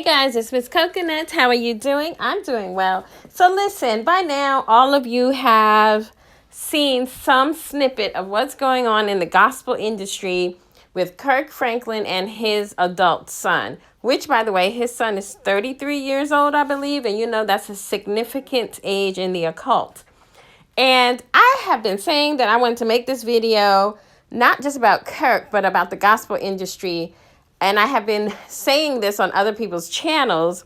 Hey guys, it's Miss Coconut. How are you doing? I'm doing well. So listen, by now all of you have seen some snippet of what's going on in the gospel industry with Kirk Franklin and his adult son, which by the way, his son is 33 years old, I believe, and you know that's a significant age in the occult. And I have been saying that I wanted to make this video not just about Kirk, but about the gospel industry. And I have been saying this on other people's channels.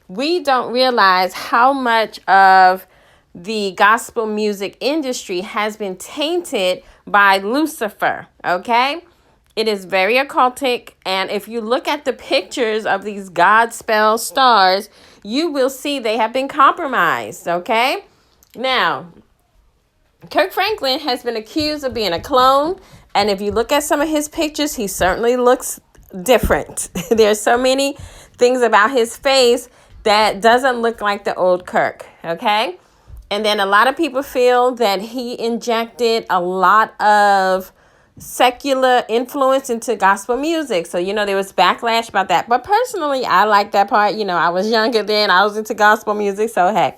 We don't realize how much of the gospel music industry has been tainted by Lucifer, okay? It is very occultic, and if you look at the pictures of these Godspell stars, you will see they have been compromised, okay? Now, Kirk Franklin has been accused of being a clone, and if you look at some of his pictures, he certainly looks different. There's so many things about his face that doesn't look like the old Kirk, okay? And then a lot of people feel that he injected a lot of secular influence into gospel music. So, there was backlash about that. But personally, I like that part. I was younger then. I was into gospel music, so hey.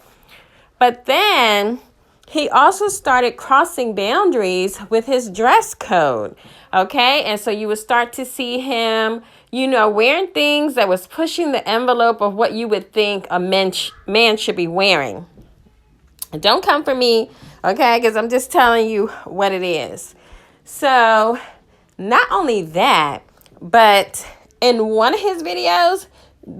But then he also started crossing boundaries with his dress code, okay? And so you would start to see him, wearing things that was pushing the envelope of what you would think a man should be wearing. Don't come for me, okay? Because I'm just telling you what it is. So not only that, but in one of his videos,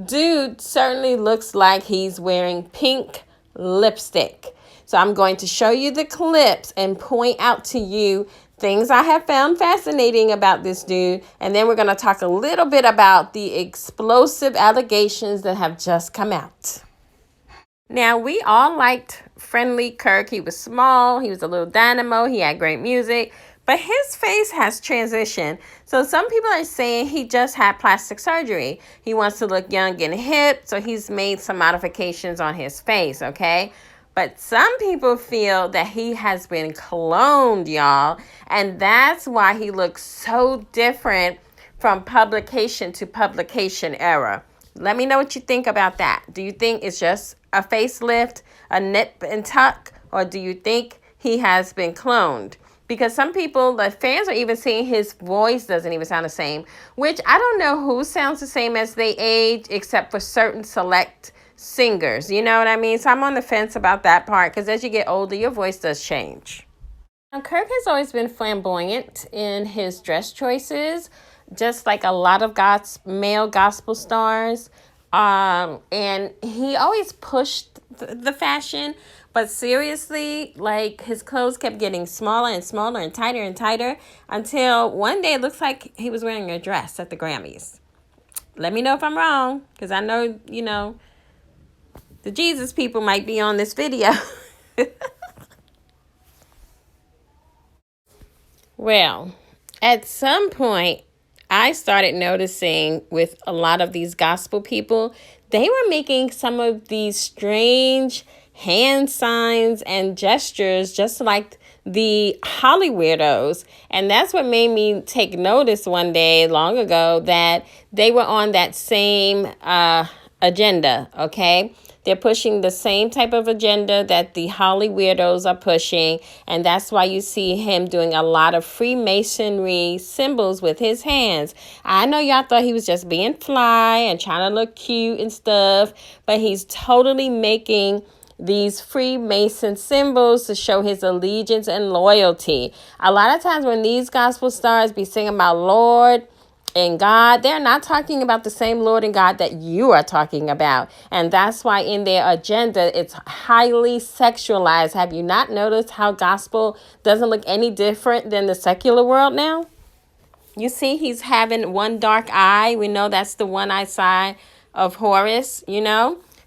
dude certainly looks like he's wearing pink lipstick. So I'm going to show you the clips and point out to you things I have found fascinating about this dude. And then we're going to talk a little bit about the explosive allegations that have just come out. Now, we all liked Friendly Kirk. He was small. He was a little dynamo. He had great music. But his face has transitioned. So some people are saying he just had plastic surgery. He wants to look young and hip. So he's made some modifications on his face, okay? But some people feel that he has been cloned, y'all. And that's why he looks so different from publication to publication era. Let me know what you think about that. Do you think it's just a facelift, a nip and tuck, or do you think he has been cloned? Because some people, the fans are even saying his voice doesn't even sound the same, which I don't know who sounds the same as they age, except for certain select singers. You know what I mean? So I'm on the fence about that part, because as you get older, your voice does change. Now, Kirk has always been flamboyant in his dress choices, just like a lot of male gospel stars. And he always pushed the fashion, but seriously, like his clothes kept getting smaller and smaller and tighter until one day it looks like he was wearing a dress at the Grammys. Let me know if I'm wrong, because I know, the Jesus people might be on this video. Well, at some point, I started noticing with a lot of these gospel people, they were making some of these strange hand signs and gestures just like the Hollyweirdos. And that's what made me take notice one day long ago that they were on that same agenda, okay? They're pushing the same type of agenda that the Hollyweirdos are pushing. And that's why you see him doing a lot of Freemasonry symbols with his hands. I know y'all thought he was just being fly and trying to look cute and stuff, but he's totally making these Freemason symbols to show his allegiance and loyalty. A lot of times when these gospel stars be singing about Lord and God, they're not talking about the same Lord and God that you are talking about. And that's why in their agenda, it's highly sexualized. Have you not noticed how gospel doesn't look any different than the secular world now? You see, he's having one dark eye. We know that's the one-eyed side of Horus,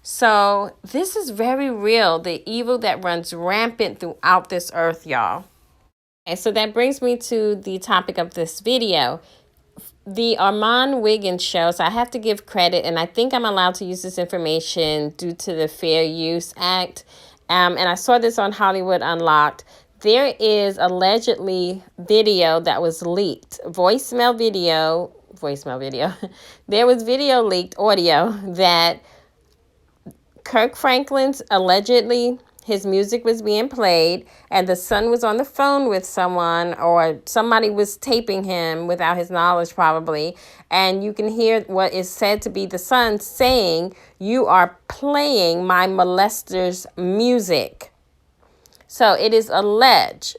So this is very real, the evil that runs rampant throughout this earth, y'all. Okay, so that brings me to the topic of this video. The Armand Wiggins show, so I have to give credit, and I think I'm allowed to use this information due to the Fair Use Act. And I saw this on Hollywood Unlocked. There is allegedly video that was leaked, voicemail video voicemail video. There was video leaked audio that Kirk Franklin's allegedly his music was being played and the son was on the phone with someone, or somebody was taping him without his knowledge probably, and you can hear what is said to be the son saying, "You are playing my molester's music." So it's alleged,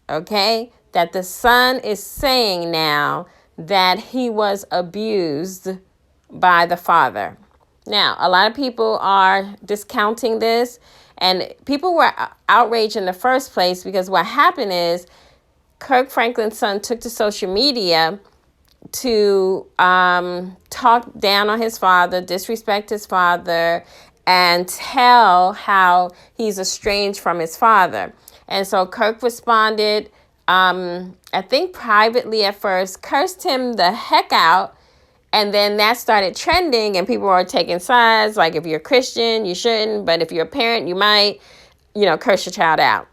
okay, that the son is saying now that he was abused by the father. Now, a lot of people are discounting this, and people were outraged in the first place because what happened is Kirk Franklin's son took to social media to talk down on his father, disrespect his father, and tell how he's estranged from his father. And so Kirk responded, I think privately at first, cursed him the heck out. And then that started trending and people are taking sides. Like, if you're a Christian, you shouldn't. But if you're a parent, you might, curse your child out.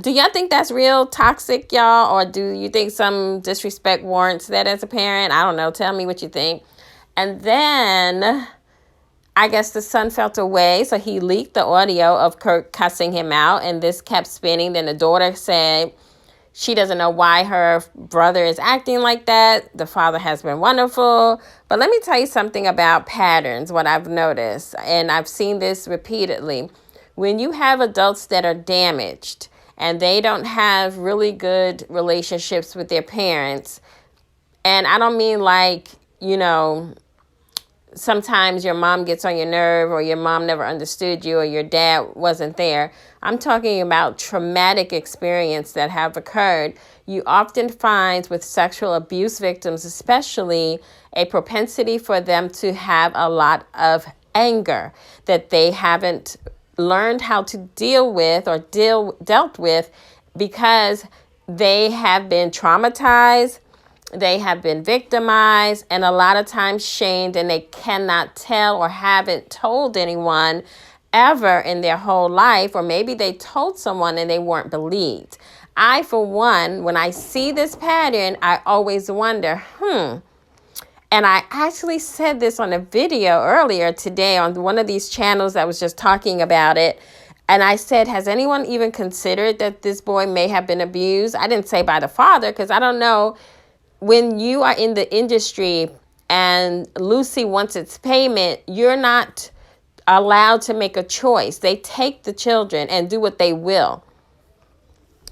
Do y'all think that's real toxic, y'all? Or do you think some disrespect warrants that as a parent? I don't know. Tell me what you think. And then I guess the son felt away. So he leaked the audio of Kirk cussing him out. And this kept spinning. Then the daughter said she doesn't know why her brother is acting like that. The father has been wonderful. But let me tell you something about patterns, what I've noticed. And I've seen this repeatedly. When you have adults that are damaged and they don't have really good relationships with their parents, and I don't mean like, sometimes your mom gets on your nerve, or your mom never understood you, or your dad wasn't there. I'm talking about traumatic experience that have occurred. You often find with sexual abuse victims, especially, a propensity for them to have a lot of anger that they haven't learned how to deal with or dealt with because they have been traumatized. They have been victimized and a lot of times shamed, and they cannot tell or haven't told anyone ever in their whole life, or maybe they told someone and they weren't believed. I, for one, when I see this pattern, I always wonder, And I actually said this on a video earlier today on one of these channels that was just talking about it. And I said, has anyone even considered that this boy may have been abused? I didn't say by the father, because I don't know. When you are in the industry and Lucy wants its payment, you're not allowed to make a choice. They take the children and do what they will.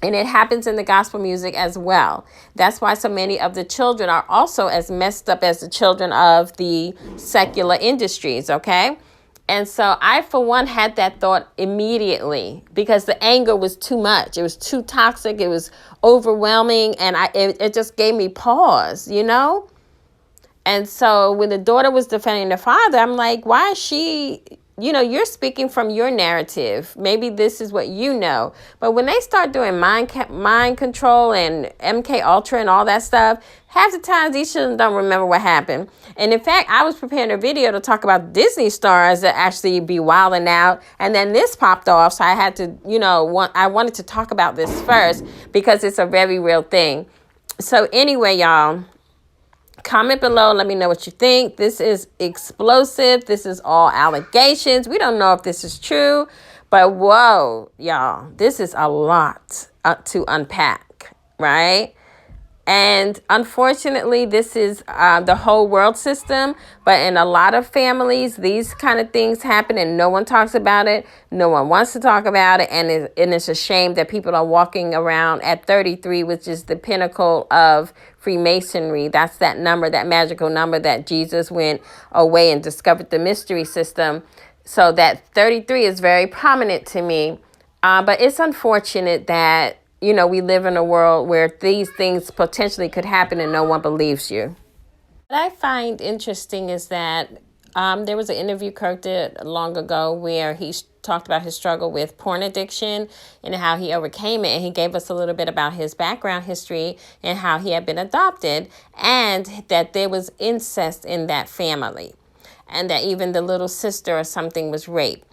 And it happens in the gospel music as well. That's why so many of the children are also as messed up as the children of the secular industries, okay? And so I, for one, had that thought immediately because the anger was too much. It was too toxic. It was overwhelming. And it just gave me pause, And so when the daughter was defending the father, I'm like, why is she, you're speaking from your narrative. Maybe this is what you know. But when they start doing mind control and MK Ultra and all that stuff, half the time these children don't remember what happened. And in fact, I was preparing a video to talk about Disney stars that actually be wilding out. And then this popped off. So I had to, I wanted to talk about this first because it's a very real thing. So anyway, y'all, comment below. Let me know what you think. This is explosive. This is all allegations. We don't know if this is true, but whoa, y'all, this is a lot to unpack, right? And unfortunately, this is the whole world system. But in a lot of families, these kind of things happen and no one talks about it. No one wants to talk about it. And it's a shame that people are walking around at 33, which is the pinnacle of Freemasonry. That's that number, that magical number that Jesus went away and discovered the mystery system. So that 33 is very prominent to me. But it's unfortunate that we live in a world where these things potentially could happen and no one believes you. What I find interesting is that there was an interview Kirk did long ago where he talked about his struggle with porn addiction and how he overcame it. And he gave us a little bit about his background history and how he had been adopted and that there was incest in that family and that even the little sister or something was raped.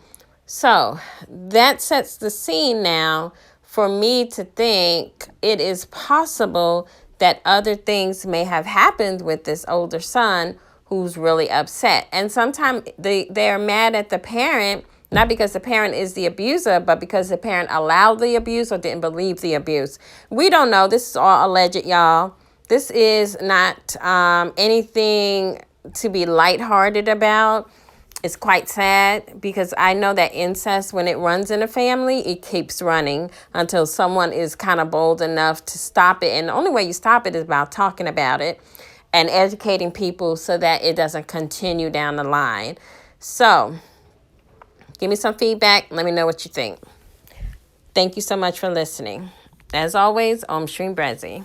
So that sets the scene now for me to think it is possible that other things may have happened with this older son who's really upset. And sometimes they're mad at the parent, not because the parent is the abuser, but because the parent allowed the abuse or didn't believe the abuse. We don't know. This is all alleged, y'all. This is not anything to be lighthearted about. It's quite sad because I know that incest, when it runs in a family, it keeps running until someone is kind of bold enough to stop it. And the only way you stop it is about talking about it and educating people so that it doesn't continue down the line. So give me some feedback. Let me know what you think. Thank you so much for listening. As always, Om Shrim Brezi.